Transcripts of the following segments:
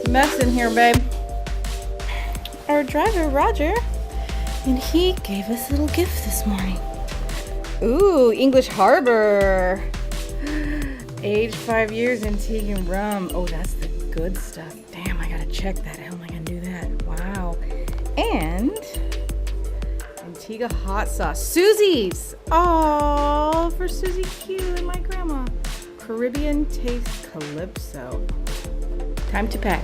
mess in here, babe. Our driver, Roger, and he gave us a little gift this morning. Ooh, English Harbor. Aged 5 years, Antiguan rum. Oh, that's the good stuff. Damn, I gotta check that. How am I gonna do that? Wow. And Antigua hot sauce. Susie's. Oh, for Susie Q and my grandma. Caribbean taste Calypso. Time to pack.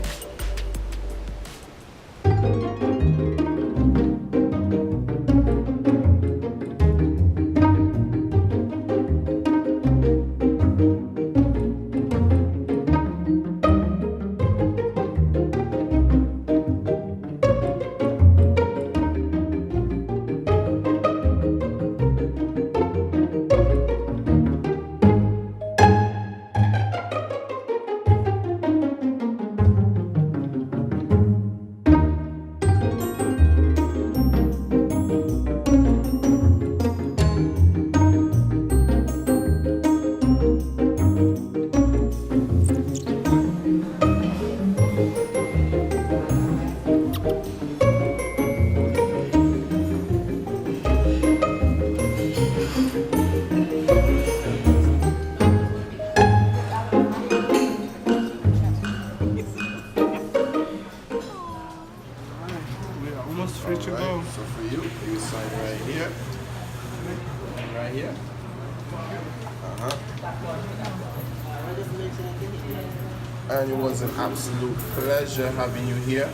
And it was an absolute pleasure having you here.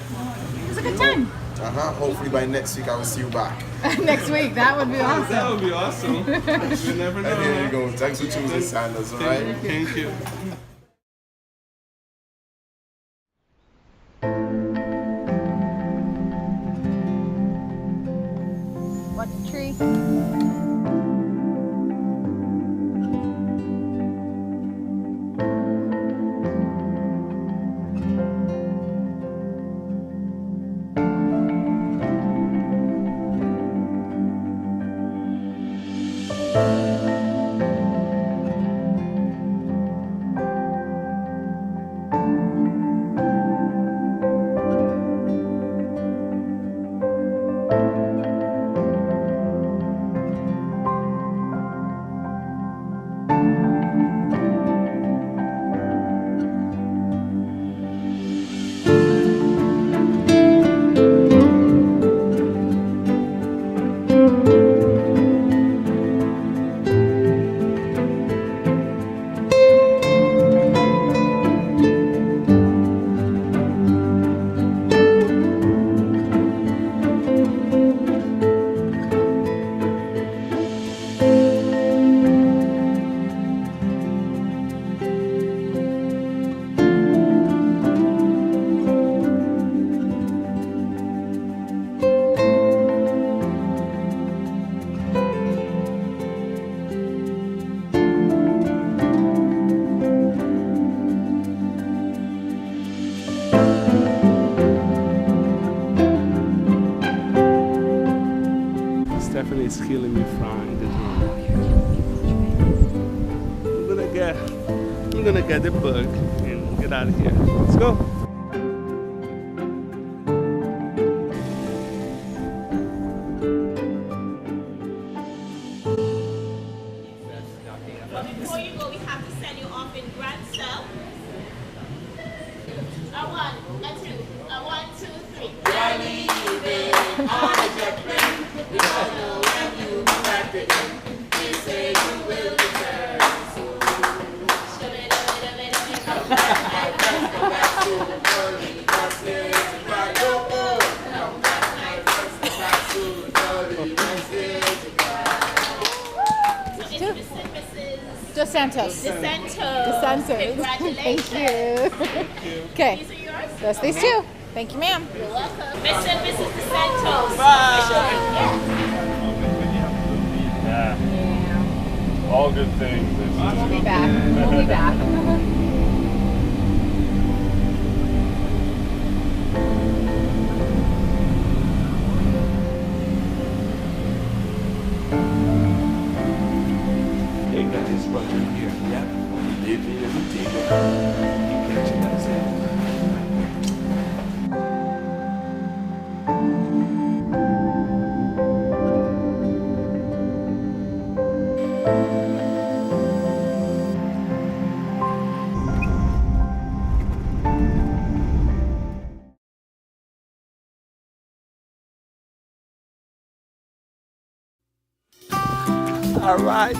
It was a good time. Hopefully by next week I will see you back. Next week, that would be awesome. That would be awesome. You never know. And there you go. Thanks for choosing Sandals, alright? Thank you. What tree? Stephanie is killing me frying the drone. I'm gonna get the bug and get out of here. Let's go. Before you go, we have to send you off in grand cell. A 1, a 2, a 1, 2, 3. Johnny, on a jet plane. We don't know when you'll be back again. We say you will return soon. Come back, come back soon. Early, just here to cry. Come back, come back soon. Early, just here to cry. So it's Mrs. Dos Santos. Congratulations. Thank you. Okay. These are yours? That's these two. Thank you, ma'am. You're welcome. Mr. and Mrs. DeSantos. Yeah. All good things. We'll be back. We'll be back. They got this brother here. Yep. He lives in Antigua. He catching us in. Alright.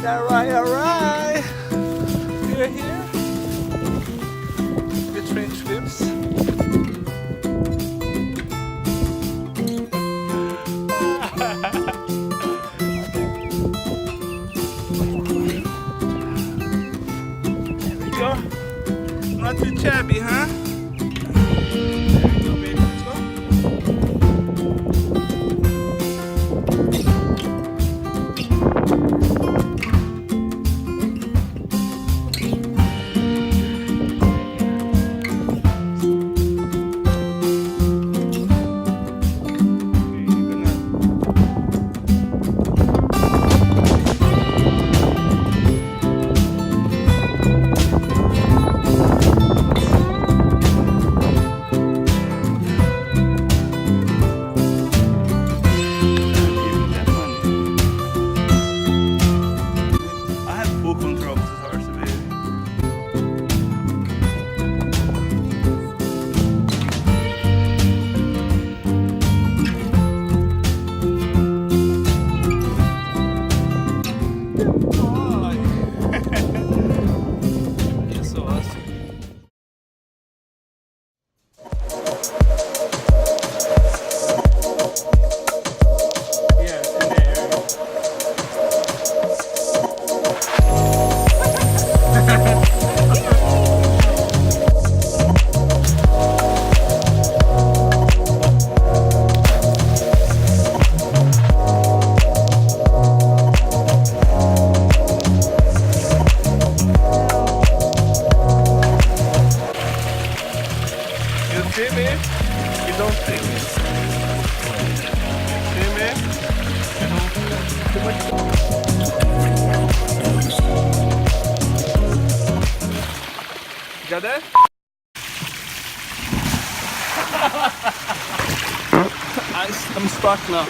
We're here. Between trips. There we go. Not too shabby, huh? There we go, baby. Let's go. I have full control of this horse, baby. You're so awesome. Yeah, it's in the area. You see me? You don't see me. See me? Too much. Got that? I'm stuck now.